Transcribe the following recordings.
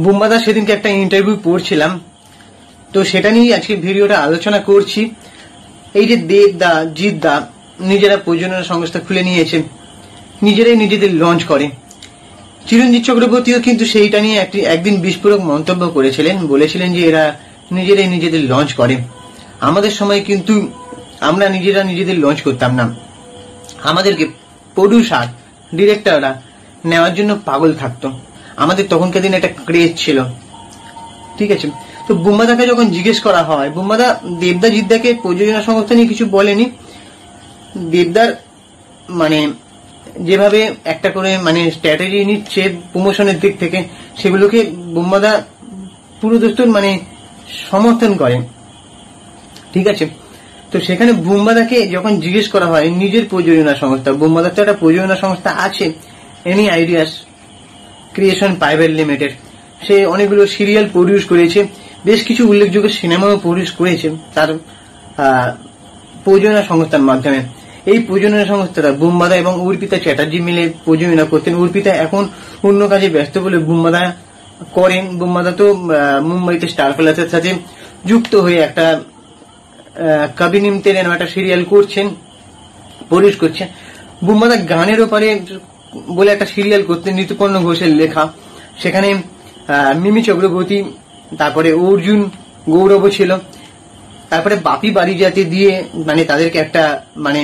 বুম্বাদা সেদিনকে একটা ইন্টারভিউ পড়ছিলাম, তো সেটা নিয়ে আজকে ভিডিওটা আলোচনা করছি। এই যে দেবদা জিৎদা নিজেরা প্রযোজনা সংস্থা খুলে নিয়েছে, নিজেরাই নিজেদের লঞ্চ করে। চিরঞ্জিত চক্রবর্তীও কিন্তু সেইটা নিয়ে একদিন বিস্ফোরক মন্তব্য করেছিলেন, বলেছিলেন যে এরা নিজেরাই নিজেদের লঞ্চ করে। আমাদের সময় কিন্তু আমরা নিজেরা নিজেদের লঞ্চ করতাম না, আমাদেরকে প্রডিউসার ডিরেক্টররা নেওয়ার জন্য পাগল থাকতো। আমাদের তখনকার দিনে একটা ক্রেজ ছিল, ঠিক আছে। তো বুম্বাদাকে যখন জিজ্ঞেস করা হয়, বুম্বাদা দেবদা জিদ্দাকে প্রযোজনা সংস্থা নিয়ে কিছু বলেনি। দেবদার মানে যেভাবে একটা করে মানে স্ট্র্যাটেজি নিচ্ছে প্রমোশনের দিক থেকে, সেগুলোকে বুম্বাদা পুরো দোস্তর মানে সমর্থন করে, ঠিক আছে। তো সেখানে বুম্বাদাকে যখন জিজ্ঞেস করা হয় নিজের প্রযোজনা সংস্থা, বুম্বাদার তো একটা প্রযোজনা সংস্থা আছে, any ideas creation private limited. সে অনেকগুলো সিরিয়াল প্রডিউস করেছে, বেশ কিছু উল্লেখযোগ্য সিনেমাও প্রডিউস করেছে তার প্রযোজনা সংস্থার মাধ্যমে। এই প্রযোজনা সংস্থাটা বুম্বাদা এবং অর্পিতা চ্যাটার্জি মিলে প্রযোজনা করতেন। অর্পিতা এখন অন্য কাজে ব্যস্ত বলে বুম্বাদা করেন। বুম্বাদা তো মুম্বাইতে স্টার প্লাসের সাথে যুক্ত হয়ে একটা কবি নিমতে একটা সিরিয়াল করছেন, প্রডিউস করছেন। বুম্বাদা গানের ওপারে বলে একটা সিরিয়াল করতেন, ঋতুপর্ণ ঘোষের লেখা। সেখানে মিমি চক্রবর্তী, তারপরে অর্জুন গৌরবও ছিল, তারপরে বাপি বারিজাতে দিয়ে মানে তাদেরকে একটা মানে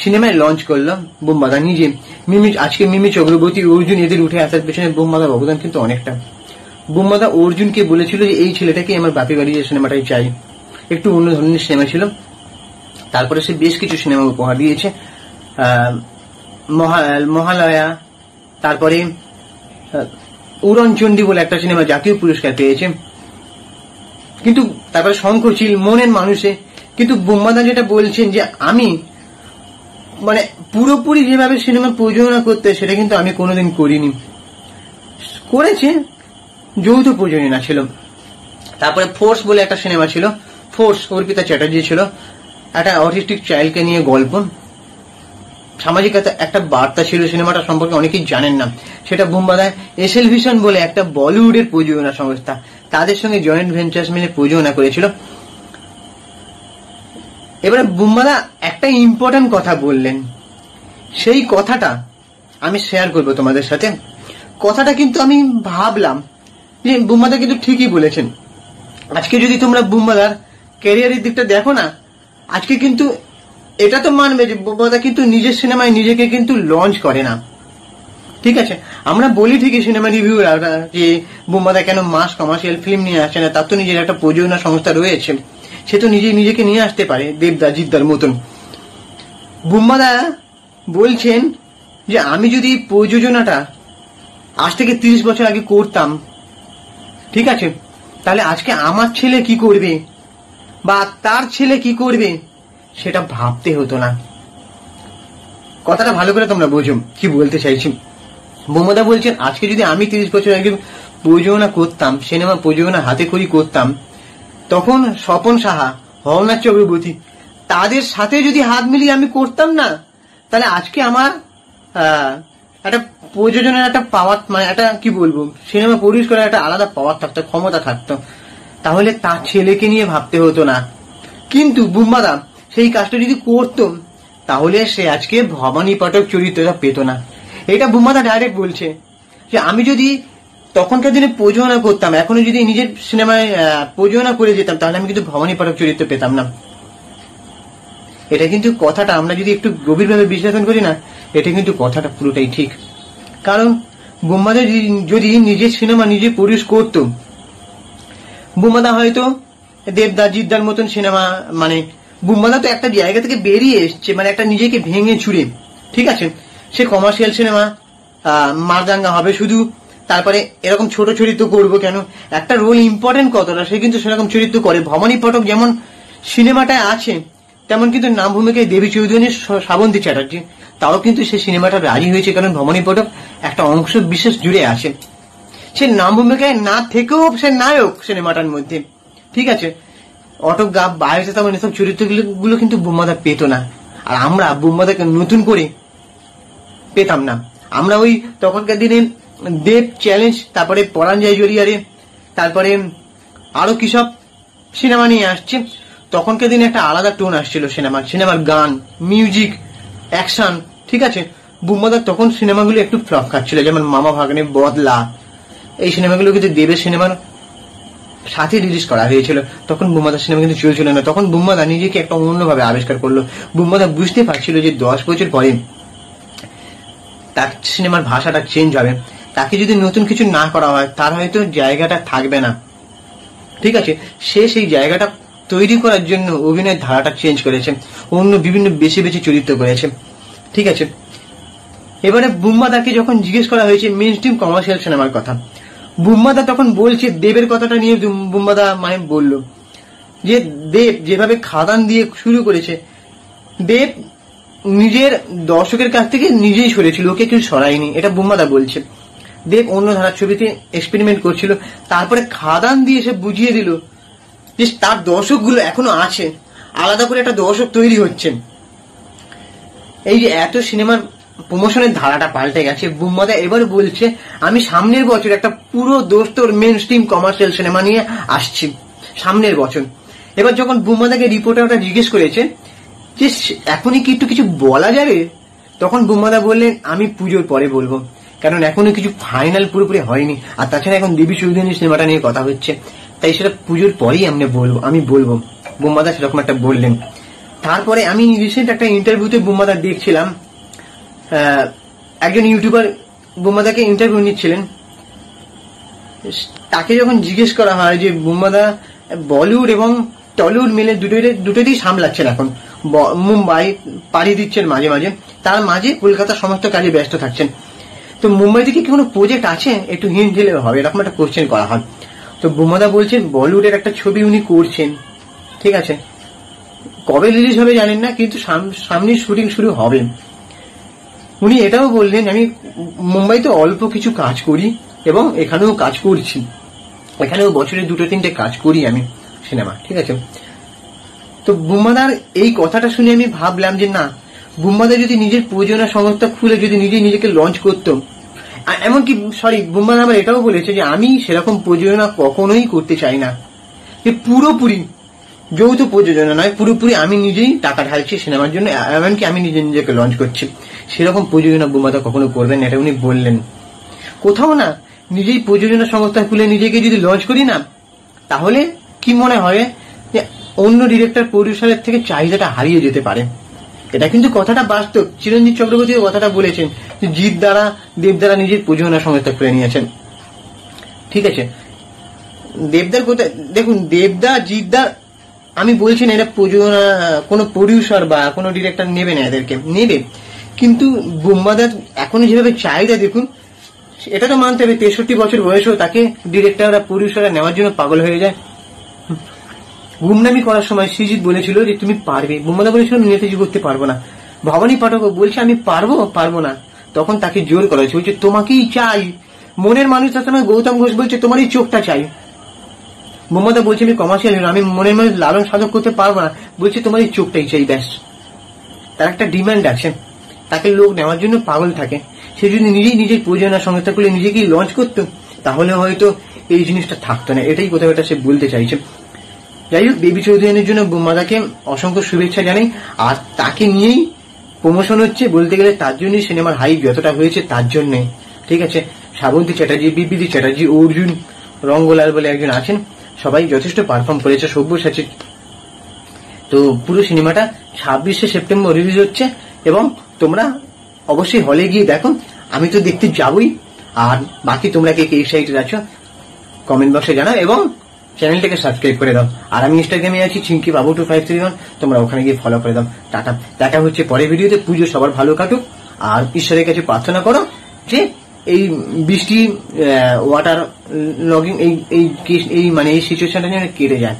সিনেমায় লঞ্চ করলো বুম্বাদা নিজে। আজকে মিমি চক্রবর্তী, অর্জুন এদের উঠে আসার পেছনে বুম্বাদার অবদান কিন্তু অনেকটা। বুম্বাদা অর্জুনকে বলেছিল যে এই ছেলেটাকে আমার বাপি বারিজা সিনেমাটাই চাই, একটু অন্য ধরনের সিনেমা ছিল। তারপরে সে বেশ কিছু সিনেমা উপহার দিয়েছে, মহালয়া, তারপরে উড়নচণ্ডী বলে একটা সিনেমা জাতীয় পুরস্কার পেয়েছে। কিন্তু তারপরে শঙ্খচিল, মনের মানুষে। কিন্তু বুম্বাদা যেটা বলছেন যে আমি মানে পুরোপুরি যেভাবে সিনেমা প্রযোজনা করতে, সেটা কিন্তু আমি কোনোদিন করিনি। করেছে, যৌথ প্রযোজনা ছিল। তারপরে ফোর্স বলে একটা সিনেমা ছিল, ফোর্স অর্পিতা চ্যাটার্জি ছিল, একটা অটিস্টিক চাইল্ডকে নিয়ে গল্প, সামাজিকতা একটা বার্তা ছিল। সিনেমাটা সম্পর্কে অনেকেই জানেন না, সেটা বুম্বাদা এসএল ভিশন বলে একটা বলিউডের প্রযোজনা সংস্থা, তাদের সঙ্গে জয়েন্ট ভেঞ্চার্স মিলে প্রযোজনা করেছিল। এবারে বুম্বাদা একটা ইম্পর্টেন্ট কথা বললেন, সেই কথাটা আমি শেয়ার করব তোমাদের সাথে। কথাটা কিন্তু আমি ভাবলাম যে বুম্বাদা কিন্তু ঠিকই বলেছেন। আজকে যদি তোমরা বুম্বাদার ক্যারিয়ারের দিকটা দেখো না, আজকে কিন্তু এটা তো মানবে যে বুম্বাদা কিন্তু নিজের সিনেমায় নিজেকে কিন্তু লঞ্চ করে না, ঠিক আছে। আমরা বলি ঠিকই সিনেমা রিভিউ যে বুম্বাদা কেন মাস কমার্শিয়াল ফিল্ম নিয়ে আসছে না, তার তো নিজের একটা প্রযোজনা সংস্থা রয়েছে, সে তো নিজেকে নিয়ে আসতে পারে দেবদা জিদ্দার মতন। বুম্বাদা বলছেন যে আমি যদি প্রযোজনাটা আজ থেকে 30 বছর আগে করতাম, ঠিক আছে, তাহলে আজকে আমার ছেলে কি করবে বা তার ছেলে কি করবে সেটা ভাবতে হতো না। কথাটা ভালো করে তোমরা বোঝো কি বলতে চাইছি। বুম্বাদা বলছেন আজকে যদি আমি 30 বছর আগে প্রযোজনা করতাম, সিনেমা প্রযোজনা হাতে খড়ি করতাম, তখন স্বপন সাহা, হরনাথ চক্রবর্তী তাদের সাথে যদি হাত মিলিয়ে আমি করতাম না, তাহলে আজকে আমার একটা প্রযোজনের একটা পাওয়ার মানে একটা কি বলবো সিনেমা প্রডিউস করার একটা আলাদা পাওয়ার থাকতো, ক্ষমতা থাকতো, তাহলে তার ছেলেকে নিয়ে ভাবতে হতো না। কিন্তু বুম্বাদা সেই কাজটা যদি করতো, তাহলে সে আজকে ভবানী পাঠক চরিত্রটা পেত না। এটা বুম্বাদা ডাইরেক্ট বলছে যে আমি যদি তখনকার দিনে প্রযোজনা করতাম, এখনো যদি নিজের সিনেমায় প্রযোজনা করে যেতাম, তাহলে আমি কিন্তু ভবানী পাঠক চরিত্র পেতাম না। এটা কিন্তু কথাটা আমরা যদি একটু গভীরভাবে বিশ্লেষণ করি না, এটা কিন্তু কথাটা পুরোটাই ঠিক। কারণ বুম্বাদা যদি নিজের সিনেমা নিজে প্রডিউস করত, বুম্বাদা হয়তো দেবদা জিদ্দার মতন সিনেমা মানে বুম্বাদা তো একটা জায়গা থেকে বেরিয়ে এসছে, মানে একটা নিজেকে ভেঙে ছুড়ে, ঠিক আছে। সে কমার্শিয়াল সিনেমা মারদাঙ্গা হবে শুধু, তারপরে এরকম ছোট চরিত্র করবো কেন, একটা রোল ইম্পর্টেন্ট কতটা সে কিন্তু সেরকম চরিত্র করে। ভবানী পাঠক যেমন সিনেমাটায় আছে, তেমন কিন্তু নাম ভূমিকায় দেবী চৌধুরী, শ্রাবন্তী চ্যাটার্জি, তাও কিন্তু সে সিনেমাটা রাজি হয়েছে, কারণ ভবানী পাঠক একটা অংশ বিশেষ জুড়ে আছে। সে নাম ভূমিকায় না থেকেও সে নায়ক সিনেমাটার মধ্যে, ঠিক আছে। অটোগ্রাফ বায়োসে তেমন এসব চরিত্রগুলো কিন্তু বুম্বাদা পেত না, আর আমরা বুম্বাদাকে নতুন করে পেতাম না। আমরা ওই তখনকার দিনে দেব চ্যালেঞ্জ, তারপরে পরাণ যায় জড়িয়ারে, তারপরে আরো কি সব সিনেমা নিয়ে আসছে। তখনকার দিনে একটা আলাদা টোন আসছিল সিনেমার গান, মিউজিক, অ্যাকশন। ঠিক আছে, বুম্বাদার তখন সিনেমাগুলো একটু ফ্লপ খাচ্ছিল, যেমন মামা ভাগ্নে, বদলা, এই সিনেমাগুলো কিন্তু দেবের সিনেমার সাথে রিলিজ করা হয়েছিল। তখন বুম্বাদার সিনেমা কিন্তু চলছিল না। তখন বুম্বাদা নিজেকে একটা অন্যভাবে আবিষ্কার করলো। বুম্বাদা বুঝতে পারছিল যে 10 বছর পরে তার সিনেমার ভাষাটা চেঞ্জ হবে। তাকে যদি নতুন কিছু না করা হয় তার হয়তো জায়গাটা থাকবে না। ঠিক আছে, সে সেই জায়গাটা তৈরি করার জন্য অভিনয়ের ধারাটা চেঞ্জ করেছে, অন্য বিভিন্ন বেছে বেছে চরিত্র করেছে। ঠিক আছে, এবারে বুম্বাদাকে যখন জিজ্ঞেস করা হয়েছে মেইন স্ট্রিম কমার্শিয়াল সিনেমার কথা, বুম্বাদা তখন বলছে দেবের কথাটা নিয়ে বুম্বাদা মানে বলল যে দেব যেভাবে খাদান দিয়ে শুরু করেছে, দেব নিজের দর্শকের কাছ থেকে নিজেই সরেছিল, ওকে কেউ সরায়নি, এটা বুম্বাদা বলছে। দেব অন্য ধারার ছবিতে এক্সপেরিমেন্ট করছিল, তারপরে খাদান দিয়ে সে বুঝিয়ে দিল যে তার দর্শকগুলো এখনো আছে, আলাদা করে একটা দর্শক তৈরি হচ্ছে। এই যে এত সিনেমার প্রমোশনের ধারাটা পাল্টে গেছে, বুম্বাদা এবার বলছে আমি সামনের বছর একটা পুরো দোস্তর মেইন স্ট্রিম কমার্শিয়াল সিনেমা নিয়ে আসছি সামনের বছর। এবার যখন বুম্বাদাকে রিপোর্টারটা জিজ্ঞেস করেছে যে এখনই কি একটু কিছু বলা যাবে, তখন বুম্বাদা বললেন আমি পুজোর পরে বলবো, কারণ এখনো কিছু ফাইনাল পুরোপুরি হয়নি, আর তাছাড়া এখন দেবী চৌধুরী সিনেমাটা নিয়ে কথা হচ্ছে, তাই সেটা পুজোর পরেই আমি বলবো। বুম্বাদা সেরকম একটা বললেন। তারপরে আমি রিসেন্ট একটা ইন্টারভিউতে বুম্বাদা দেখছিলাম, একজন ইউটিউবার বুম্বাদাকে ইন্টারভিউ নিচ্ছিলেন। তাকে যখন জিজ্ঞেস করা হয় যে বুম্বাদা বলিউড এবং টলিউড মিলে দুটোতেই সামলাচ্ছেন, এখন মুম্বাই পাড়ি দিচ্ছেন মাঝে মাঝে, তার মাঝে কলকাতার সমস্ত কাজে ব্যস্ত থাকছেন। তো মুম্বাই থেকে কি কোনো প্রজেক্ট আছে, একটু হিন্ট দিলে হবে, এরকম একটা কোশ্চেন করা হয়। তো বুম্বাদা বলছেন বলিউডের একটা ছবি উনি করছেন। ঠিক আছে, কবে রিলিজ হবে জানেন না, কিন্তু সামনে শুটিং শুরু হবে। উনি এটাও বললেন আমি মুম্বাইতে অল্প কিছু কাজ করি এবং এখানেও কাজ করছি, এখানেও বছরে 2-3টে কাজ করি আমি সিনেমা। ঠিক আছে, তো বুম্বাদার এই কথাটা শুনে আমি ভাবলাম যে না, বুম্বাদা যদি নিজের প্রযোজনা সংস্থা খুলে যদি নিজেকে লঞ্চ করতো, এমনকি বুম্বাদা আবার এটাও বলেছে যে আমি সেরকম প্রযোজনা কখনোই করতে চাই না, যে পুরোপুরি যৌথ প্রযোজনা নয়, পুরোপুরি আমি নিজেই টাকা ঢালছি সিনেমার জন্য, এমনকি আমি নিজেকে লঞ্চ করছি, সেরকম প্রযোজনা বুম্বাদা কখনো করবেন না, এটা উনি বললেন। কোথাও না নিজেই প্রযোজনা সংস্থা খুলে নিজেকে যদি লঞ্চ করি না, তাহলে কি মনে হয় যে অন্য ডিরেক্টর প্রডিউসারের থেকে চাহিদাটা হারিয়ে যেতে পারে। এটা কিন্তু কথাটা বাস্তব। চিরঞ্জিত চক্রবর্তীও কথাটা বলেছেন যে জিৎ দ্বারা দেব দ্বারা নিজের প্রযোজনা সংস্থা খুলে নিয়েছেন। ঠিক আছে, দেবদার কথা দেখুন, দেবদা জিৎদা আমি বলছি না এটা প্রযোজনা কোনো প্রডিউসার বা কোনো ডিরেক্টর নেবে না, এদেরকে নেবে, কিন্তু বুম্বাদার এখনো যেভাবে চাহিদা দেখুন, এটা তো মানতে হবে 63 বছর বয়সেও তাকে ডিরেক্টররা প্রডিউসাররা নেওয়ার জন্য পাগল হয়ে যায়। গুমনামি করার সময় সৃজিত বলেছিল যে তুমি পারবে, বুম্বাদা বলেছিল নেতাজি করতে পারবো না, ভবানী পাঠক বলছে আমি পারবো না, তখন তাকে জোর করা হয়েছে, বলছে তোমাকেই চাই, মনের মানুষ। তার সময় গৌতম ঘোষ বলছে তোমার এই চোখটা চাই। বুম্বাদা বলছে আমি কমার্শিয়াল হিরো, আমি মনের মানুষ লালন সাধক করতে পারবো না, বলছে তোমার এই চোখটাই চাই, ব্যাস। তার একটা ডিমান্ড আছে, তাকে লোক নেওয়ার জন্য পাগল থাকে। সে যদি নিজের প্রযোজনা সংস্থা খুলে নিজেকেই লঞ্চ করতো, তাহলে হয়তো এই জিনিসটা থাকতো না, এটাই কোথাও এটা সে বলতে চাইছে। যাই হোক, দেবী চৌধুরীর জন্য বুম্বাদাকে অসংখ্য শুভেচ্ছা জানাই, আর তাকে নিয়েই প্রমোশন হচ্ছে, বলতে গেলে তার জন্যই সিনেমার হাইপ যতটা হয়েছে তার জন্যে। ঠিক আছে, শ্রাবন্তী চ্যাটার্জি, বিবিধি চ্যাটার্জি, অর্জুন, রঙ্গলাল বলে একজন আছেন, সবাই যথেষ্ট পারফর্ম করেছে, সব্যসাচী। তো পুরো সিনেমাটা 26শে সেপ্টেম্বর রিলিজ হচ্ছে, এবং তোমরা অবশ্যই হলে গিয়ে দেখো, আমি তো দেখতে যাবই। আর বাকি তোমরা কে এক্সাইটেড আছো কমেন্ট বক্সে জানাও, এবং চ্যানেলটাকে সাবস্ক্রাইব করে দাও। আর আমি ইনস্টাগ্রামে আছি চিঙ্কি বাবু 2531, তোমরা ওখানে গিয়ে ফলো করে দাও। টাটা, দেখা হচ্ছে পরে ভিডিওতে। পুজো সবার ভালো কাটুক, আর ঈশ্বরের কাছে প্রার্থনা করো যে এই বৃষ্টি ওয়াটার লগিং এই সিচুয়েশনটা যেন কেটে যায়।